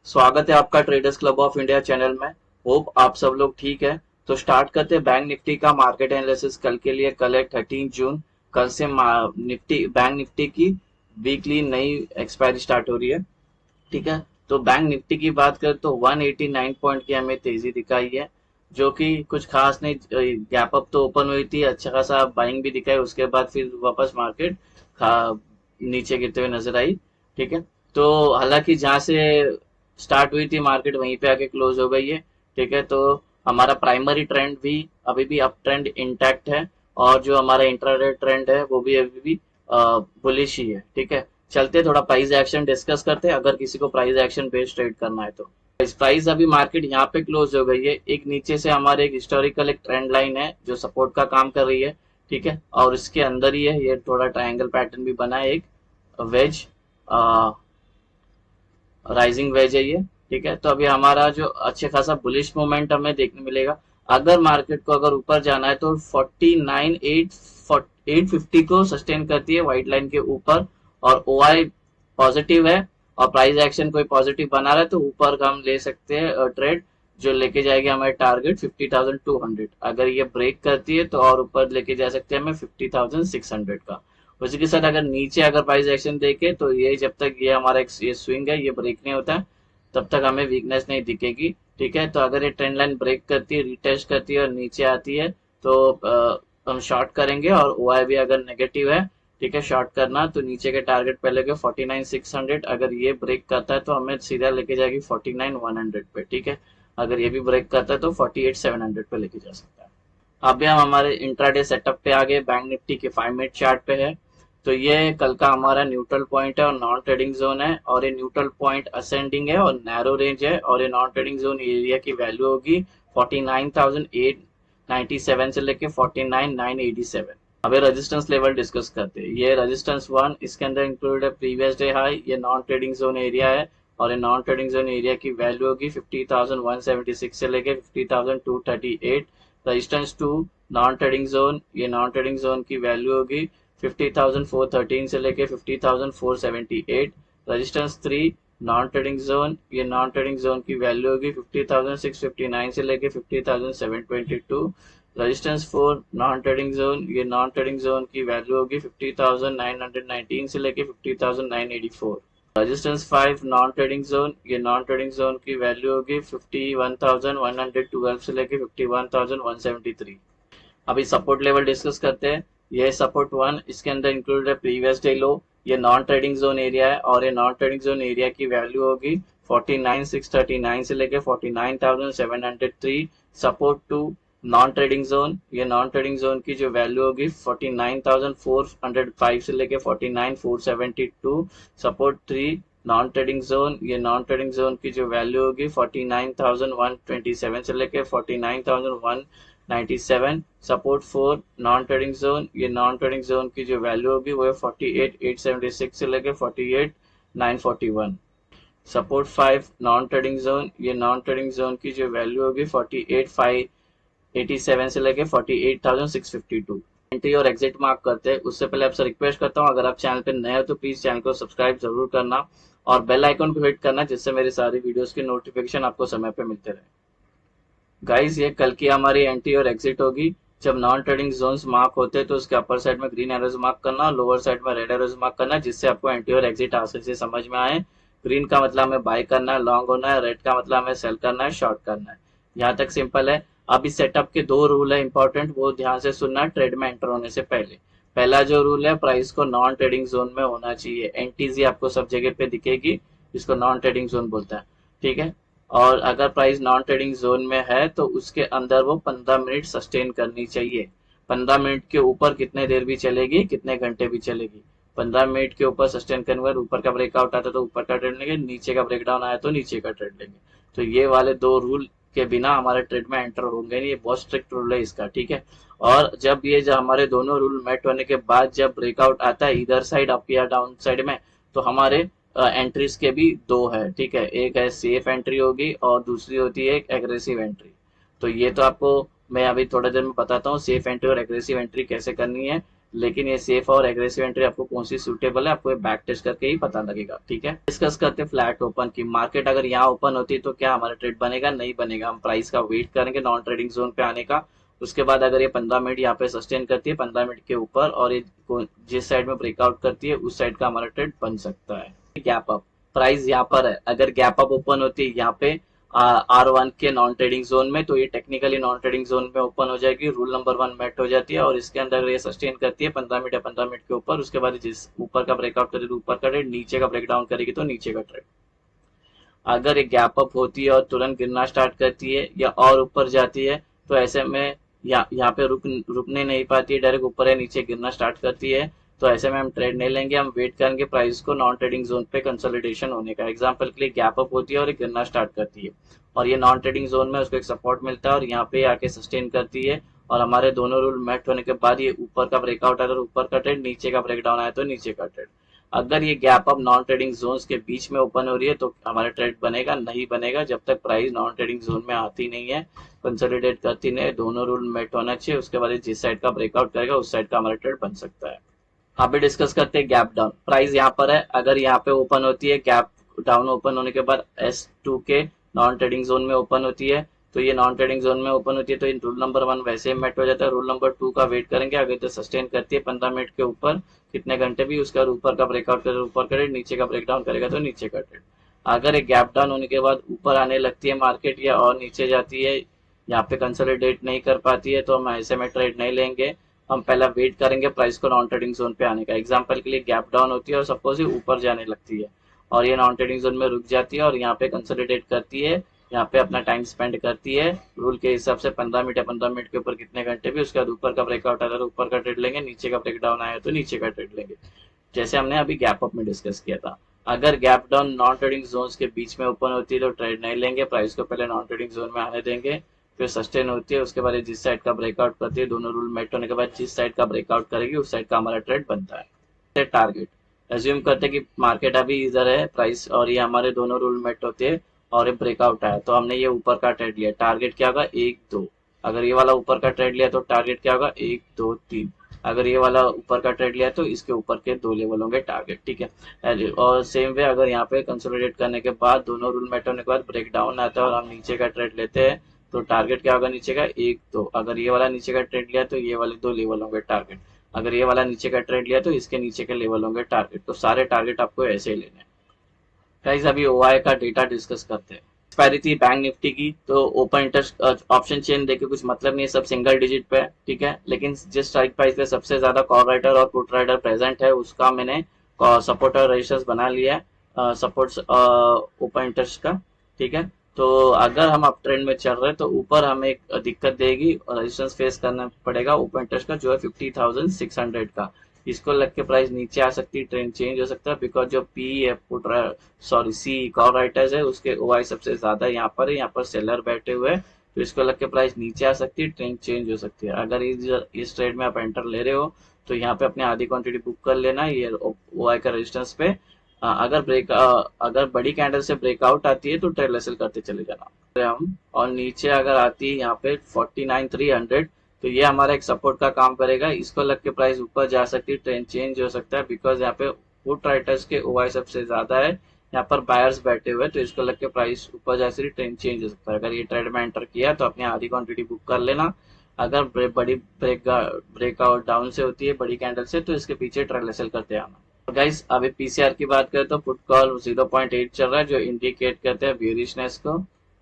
स्वागत है आपका traders club of India channel में। होप आप सब लोग ठीक है। तो स्टार्ट करते हैं बैंक निफ्टी का मार्केट एनालिसिस कल के लिए। कल है 13 जून। कल से निफ्टी बैंक निफ्टी की वीकली नई एक्सपायरी स्टार्ट हो रही है। ठीक है। तो बैंक निफ्टी की बात करें तो 189 पॉइंट की हमें तेजी दिखाई है, जो कि कुछ खास नहीं। गैप अप तो ओपन हुई थी, अच्छा खासा बाइंग भी दिखाई, उसके बाद फिर वापस मार्केट नीचे गिरते हुए नजर आई। ठीक है। तो हालांकि जहां से स्टार्ट हुई थी मार्केट वहीं पे आके क्लोज हो गई है। ठीक है। तो हमारा प्राइमरी ट्रेंड भी अभी भी अप ट्रेंड इंटैक्ट है, और जो हमारा इंट्राडे ट्रेंड है वो भी अभी भी बुलिश ही है। ठीक है। चलते थोड़ा प्राइस एक्शन डिस्कस करते हैं, अगर किसी को प्राइस एक्शन बेस्ड ट्रेड करना है तो। इस प्राइस अभी मार्केट यहाँ पे क्लोज हो गई है। एक नीचे से हमारे एक हिस्टोरिकल एक ट्रेंड लाइन है जो सपोर्ट का काम कर रही है। ठीक है। और इसके अंदर ही है, ये थोड़ा ट्रायंगल पैटर्न भी बना है, एक वेज राइजिंग वेज है ये। ठीक है। तो अभी हमारा जो अच्छे खासा बुलिश मोमेंट हमें देखने मिलेगा। अगर मार्केट को अगर ऊपर जाना है तो 49,850 को सस्टेन करती है व्हाइट लाइन के ऊपर, और ओआई पॉजिटिव है, और प्राइस एक्शन कोई पॉजिटिव बना रहा है तो ऊपर का हम ले सकते हैं ट्रेड, जो लेके जाएगी हमारे टारगेट 50,200। अगर ये ब्रेक करती है तो और ऊपर लेके जा सकते हैं हमें 50,600 का। उसी के साथ अगर नीचे अगर प्राइस एक्शन देखे तो ये जब तक ये हमारा ये स्विंग है ये ब्रेक नहीं होता है, तब तक हमें वीकनेस नहीं दिखेगी। ठीक है। तो अगर ये ट्रेंड लाइन ब्रेक करती है, रिटेस्ट करती है और नीचे आती है तो हम शॉर्ट करेंगे, और ओआई भी अगर नेगेटिव है, ठीक है, शॉर्ट करना तो नीचे के टारगेट पे लेके 49,600। अगर ये ब्रेक करता है तो हमें सीधा लेके जाएगी 49,100 पे। ठीक है। अगर ये भी ब्रेक करता है तो 48,700 पे लेके जा सकता है। अभी हम हमारे इंट्राडे सेटअप पे आ गए। बैंक निफ्टी के 5 मिनट चार्ट पे है। तो ये कल का हमारा न्यूट्रल पॉइंट है और नॉन ट्रेडिंग जोन है, और ये न्यूट्रल पॉइंट असेंडिंग है और नैरो रेंज है, और ये नॉन ट्रेडिंग जोन एरिया की वैल्यू होगी 49,897 से लेके 49,987। अभी रेजिस्टेंस लेवल डिस्कस करते हैं। ये रेजिस्टेंस 1, इसके अंदर इंक्लूड है प्रीवियस डे हाई, ये नॉन ट्रेडिंग जोन एरिया है, और ये नॉन ट्रेडिंग जोन एरिया की वैल्यू होगी 50,176 से लेके 50,238। रेजिस्टेंस 2, नॉन ट्रेडिंग जोन, ये नॉन ट्रेडिंग जोन की वैल्यू होगी 50,413 से लेके 50,478। रेजिस्टेंस 3, नॉन ट्रेडिंग जोन, ये नॉन ट्रेडिंग जोन की वैल्यू होगी 50,659 से लेके 50,722। रेजिस्टेंस 4, नॉन ट्रेडिंग जोन, ये नॉन ट्रेडिंग जोन की वैल्यू होगी 50,919 से लेके 50,984। रेजिस्टेंस 5, नॉन ट्रेडिंग जोन, ये नॉन ट्रेडिंग जोन की वैल्यू होगी 51,112 से लेके 51,173। अभी सपोर्ट लेवल डिस्कस करते हैं। ये सपोर्ट 1, इसके अंदर इंक्लूडेड है प्रीवियस डे लो, ये नॉन ट्रेडिंग जोन एरिया है, और ये नॉन ट्रेडिंग जोन एरिया की वैल्यू होगी 49,639 से लेके 49,703। सपोर्ट 2, नॉन ट्रेडिंग जोन, ये नॉन ट्रेडिंग जोन की जो वैल्यू होगी 49,405 से लेके 49,472। सपोर्ट 3, नॉन ट्रेडिंग जोन, ये नॉन ट्रेडिंग जोन की जो वैल्यू होगी 49,127 से लेके 49,197। सपोर्ट 4, नॉन ट्रेडिंग जोन, ये नॉन ट्रेडिंग जोन की जो वैल्यू होगी वो है 48,876 से लेके 48,941। सपोर्ट 5, नॉन ट्रेडिंग जोन, ये नॉन ट्रेडिंग जोन की जो वैल्यू होगी 48,587 से लेके 48,652। एंट्री और एग्जिट मार्क करते हैं उससे पहले आपसे रिक्वेस्ट करता हूँ, अगर आप चैनल पे नए हो तो प्लीज चैनल को सब्सक्राइब जरूर करना, और बेल आइकन को हिट करना, जिससे मेरी सारी वीडियोस की नोटिफिकेशन आपको समय पे मिलते रहे। गाइस, ये कल की हमारी एंट्री और एग्जिट होगी। जब नॉन ट्रेडिंग जोन्स मार्क होते हैं तो उसके अपर साइड में ग्रीन एरोज मार्क करना और लोअर साइड में रेड एरोज मार्क करना, जिससे आपको एंट्री और एग्जिट आसानी से समझ में आए। ग्रीन का मतलब हमें बाय करना है, लॉन्ग होना है, रेड का मतलब हमें सेल करना है, शॉर्ट करना है। यहाँ तक सिंपल है। अब इस सेटअप के दो रूल है इंपॉर्टेंट, वो ध्यान से सुनना है ट्रेड में एंटर होने से पहले। पहला जो रूल है, प्राइस को नॉन ट्रेडिंग जोन में होना चाहिए। एनटीजी आपको सब जगह पे दिखेगी, इसको नॉन ट्रेडिंग जोन बोलता है। ठीक है। और अगर प्राइस नॉन ट्रेडिंग जोन में है तो उसके अंदर वो 15 मिनट सस्टेन करनी चाहिए। 15 मिनट के ऊपर कितने देर भी चलेगी, कितने घंटे भी चलेगी। 15 मिनट के ऊपर सस्टेन करने के बाद ऊपर का ब्रेकआउट आता है तो ऊपर का ट्रेड लेंगे, नीचे का ब्रेकडाउन आया तो नीचे का ट्रेड लेंगे। तो ये वाले दो रूल के बिना हमारे ट्रेड में एंटर होंगे नहीं, ये बहुत स्ट्रिक्ट रूल है इसका। ठीक है। और जब ये जो हमारे दोनों रूल मेट होने के बाद जब ब्रेकआउट आता है इधर साइड अप या डाउन साइड में, तो हमारे एंट्रीज के भी दो है। ठीक है। एक है सेफ एंट्री होगी और दूसरी होती है एक एग्रेसिव एंट्री। तो ये तो आपको मैं अभी थोड़ा देर में बताता हूँ सेफ एंट्री और एग्रेसिव एंट्री कैसे करनी है। लेकिन ये सेफ और एग्रेसिव एंट्री आपको कौन सी सूटेबल है, आपको बैक टेस्ट करके ही पता लगेगा। ठीक है, डिस्कस करते हैं फ्लैट ओपन की। मार्केट अगर यहाँ ओपन होती है तो क्या हमारा ट्रेड बनेगा, नहीं बनेगा। हम प्राइस का वेट करेंगे नॉन ट्रेडिंग जोन पे आने का। उसके बाद अगर ये 15 मिनट यहाँ पे सस्टेन करती है 15 मिनट के ऊपर और ये जिस साइड में ब्रेकआउट करती है उस साइड का हमारा ट्रेड बन सकता है। गैप अप, प्राइस यहाँ पर है, अगर गैप अप ओपन होती है यहाँ पे R1 के नॉन ट्रेडिंग जोन में, तो ये टेक्निकली नॉन ट्रेडिंग जोन में ओपन हो जाएगी, रूल नंबर 1 मेट हो जाती है और इसके अंदर ये सस्टेन करती है 15 मिनट या 15 मिनट के ऊपर। उसके बाद जिस ऊपर का ब्रेकआउट करेगी ऊपर का ट्रेड, नीचे का ब्रेकडाउन करेगी तो नीचे का ट्रेड। अगर ये गैप अप होती है और तुरंत गिरना स्टार्ट करती है या और ऊपर जाती है तो ऐसे में यहाँ पे रुकने नहीं पाती है, डायरेक्ट ऊपर या नीचे गिरना स्टार्ट करती है, तो ऐसे में हम ट्रेड नहीं लेंगे, हम वेट करेंगे प्राइस को नॉन ट्रेडिंग जोन पे कंसोलिडेशन होने का। एग्जांपल के लिए गैप अप होती है और ये गिरना स्टार्ट करती है और ये नॉन ट्रेडिंग जोन में उसको एक सपोर्ट मिलता है और यहाँ पे आके सस्टेन करती है और हमारे दोनों रूल मैच होने के बाद ये ऊपर का ब्रेकआउट आया तो ऊपर का ट्रेड, नीचे का ब्रेकडाउन आया तो नीचे का ट्रेड। अगर ये gap up non trading zones के बीच में ओपन हो रही है तो हमारा ट्रेड बनेगा, नहीं बनेगा जब तक प्राइस नॉन ट्रेडिंग जोन में आती नहीं है, कंसोलिडेट करती नहीं है, दोनों रूल मेट होना चाहिए। उसके बाद जिस साइड का ब्रेकआउट करेगा उस साइड का हमारा ट्रेड बन सकता है। अभी डिस्कस करते हैं गैप डाउन। प्राइस यहाँ पर है, अगर यहाँ पे ओपन होती है गैप डाउन ओपन होने के बाद S2 के नॉन ट्रेडिंग जोन में ओपन होती है, तो ये नॉन ट्रेडिंग जोन में ओपन होती है तो रूल नंबर 1 वैसे ही मेट हो जाता है। रूल नंबर 2 का वेट करेंगे, अगर तो सस्टेन करती है 15 मिनट के ऊपर कितने घंटे भी, उसका ऊपर का ब्रेकआउट करे ऊपर का ट्रेड, नीचे का ब्रेकडाउन करेगा तो नीचे का ट्रेड। अगर एक गैप डाउन होने के बाद ऊपर आने लगती है मार्केट या और नीचे जाती है, यहाँ पे कंसोलिडेट नहीं कर पाती है, तो हम ऐसे में ट्रेड नहीं लेंगे। हम पहला वेट करेंगे प्राइस को नॉन ट्रेडिंग जोन पे आने का। एग्जांपल के लिए गैप डाउन होती है और सपोज ये ऊपर जाने लगती है और ये नॉन ट्रेडिंग जोन में रुक जाती है और यहाँ पे कंसोलिडेट करती है, यहाँ पे अपना टाइम स्पेंड करती है रूल के हिसाब से 15 मिनट या 15 मिनट के ऊपर कितने घंटे भी, उसके बाद ऊपर का ब्रेकआउट आया तो ऊपर का ट्रेड लेंगे, नीचे का ब्रेकडाउन आया तो नीचे का ट्रेड लेंगे, जैसे हमने अभी गैप अप में डिस्कस किया था। अगर gap down non trading zone के बीच में ओपन होती है तो ट्रेड नहीं लेंगे, प्राइस को पहले नॉन ट्रेडिंग जोन में आने देंगे, फिर सस्टेन होती है, उसके बाद जिस साइड का ब्रेकआउट करती है दोनों रूल मेट होने के बाद जिस साइड का ब्रेकआउट करेगी उस साइड का हमारा ट्रेड बनता है। टारगेट, एज्यूम करते हैं कि मार्केट अभी इधर है प्राइस और ये हमारे दोनों रूल मेट होते हैं और ये ब्रेकआउट आया तो हमने ये ऊपर का ट्रेड लिया, टारगेट क्या होगा 1 2। अगर ये वाला ऊपर का ट्रेड लिया तो टारगेट क्या होगा 1 2 3। अगर ये वाला ऊपर का ट्रेड लिया तो इसके ऊपर के 2 लेवल होंगे टारगेट। ठीक है, और सेम वे अगर यहाँ पे कंसोलिडेट करने के बाद दोनों रूल मेट होने के बाद ब्रेक डाउन आता है और हम नीचे का ट्रेड लेते हैं तो टारगेट क्या होगा नीचे का 1 2। अगर ये वाला नीचे का ट्रेड लिया तो ये वाले 2 लेवल होंगे टारगेट। अगर ये वाला नीचे का ट्रेड लिया तो इसके नीचे के लेवल होंगे टारगेट। तो सारे टारगेट आपको ऐसे ही लेने हैं। गाइस अभी OI का डेटा डिस्कस करते हैं। एक्सपायरी थी बैंक निफ्टी की, तो ओपन इंटरेस्ट ऑप्शन चेन देखे कुछ मतलब नहीं है, सब सिंगल डिजिट पे है। ठीक है, लेकिन जिस स्ट्राइक प्राइस पे सबसे ज्यादा कॉल राइटर और पुट राइटर प्रेजेंट है उसका मैंने सपोर्ट और रजिस्टर्स बना लिया है, सपोर्ट ओपन इंटरेस्ट का। ठीक है, तो अगर हम अप ट्रेंड में चल रहे हैं तो ऊपर हमें एक दिक्कत देगी और रेजिस्टेंस फेस करना पड़ेगा ओपन इंटरेस्ट का जो है 50,600 का। इसको लग के प्राइस नीचे आ सकती है, ट्रेंड चेंज हो सकता है, बिकॉज जो पी है सी कॉल राइटर्स है उसके OI सबसे ज्यादा यहाँ पर है, यहाँ पर सेलर बैठे हुए हैं, तो इसको लग के प्राइस नीचे आ सकती है, ट्रेंड चेंज हो सकती है। अगर इस ट्रेड में आप एंटर ले रहे हो तो यहाँ पे अपने आधी क्वांटिटी बुक कर लेना ये OI का रेजिस्टेंस पे। अगर बड़ी कैंडल से ब्रेकआउट आती है तो ट्रेड लेसल करते चले जाना हम, और नीचे अगर आती है यहाँ पे 49,300 तो ये हमारा एक सपोर्ट का काम करेगा। इसको लग के प्राइस ऊपर जा सकती है, ट्रेंड चेंज हो सकता है, बिकॉज यहाँ पे पुट राइटर्स के OI सबसे ज्यादा है, यहाँ पर बायर्स बैठे हुए तो इसको लग के प्राइस ऊपर जा सकती है, ट्रेंड चेंज हो सकता है। अगर ये ट्रेड में एंटर किया तो अपनी आधी क्वांटिटी बुक कर लेना। अगर बड़ी ब्रेकआउट डाउन से होती है बड़ी कैंडल से तो इसके पीछे ट्रेड लेसल करते आना। गाइस अभी PCR की बात करें तो पुट कॉल 0.8 चल रहा है जो इंडिकेट करते हैं बेयरिशनेस को।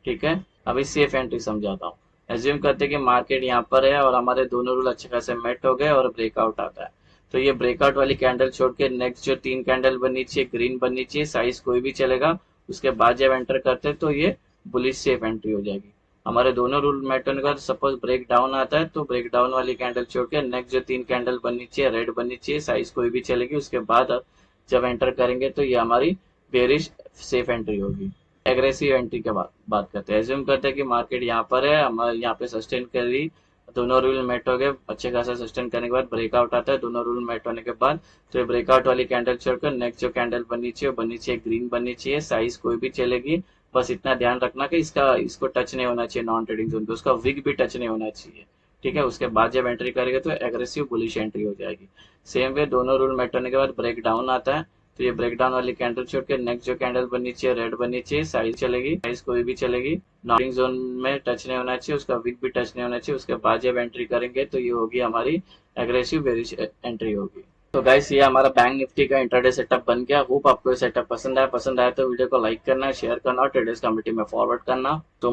ठीक है, अभी सेफ एंट्री समझाता हूँ। एज्यूम करते हैं कि मार्केट यहाँ पर है और हमारे दोनों रूल अच्छे खासे मेट हो गए और ब्रेकआउट आता है, तो ये ब्रेकआउट वाली कैंडल छोड़ के नेक्स्ट जो 3 कैंडल बननी चाहिए ग्रीन बननी चाहिए, साइज कोई भी चलेगा। उसके बाद जब एंटर करते हैं तो ये बुलिश सेफ एंट्री हो जाएगी। हमारे दोनों रूल मेट होने के बाद सपोज ब्रेक डाउन आता है तो ब्रेक डाउन वाली कैंडल छोड़ के नेक्स्ट जो 3 कैंडल बननी चाहिए रेड बननी चाहिए, साइज कोई भी चलेगी। उसके बाद जब एंटर करेंगे तो ये हमारी बेरिश सेफ एंट्री होगी। एग्रेसिव एंट्री के बात करते हैं। एज्यूम करते हैं कि मार्केट यहाँ पर है, हमारे यहाँ पे सस्टेन करी, दोनों रूल मेट हो गए, अच्छे खासा सस्टेन करने के बाद ब्रेकआउट आता है दोनों रूल मेट होने के बाद, तो ये ब्रेकआउट वाली कैंडल छोड़कर नेक्स्ट जो कैंडल बननी चाहिए ग्रीन बननी चाहिए, साइज कोई भी चलेगी। बस इतना ध्यान रखना कि इसको टच नहीं होना चाहिए नॉन ट्रेडिंग जोन पे, उसका विग भी टच नहीं होना चाहिए। ठीक है। उसके बाद जब एंट्री करेंगे तो एग्रेसिव बुलिश एंट्री हो जाएगी। सेम वे दोनों रूल मैट होने के बाद ब्रेक डाउन आता है, तो ये ब्रेक डाउन वाली कैंडल छोड़ के नेक्स्ट जो कैंडल बननी चाहिए रेड बननी चाहिए, साइज चलेगी, साइज कोई भी चलेगी, नॉटिंग जोन में टच नहीं होना चाहिए, उसका विक भी टच नहीं होना चाहिए। उसके बाद जब एंट्री करेंगे तो ये होगी हमारी एग्रेसिव बेरिश एंट्री होगी। तो गाइस ये हमारा बैंक निफ्टी का इंट्राडे सेटअप बन गया। होप आपको ये सेटअप पसंद आया तो वीडियो को लाइक करना, शेयर करना और ट्रेडर्स कम्युनिटी में फॉरवर्ड करना। तो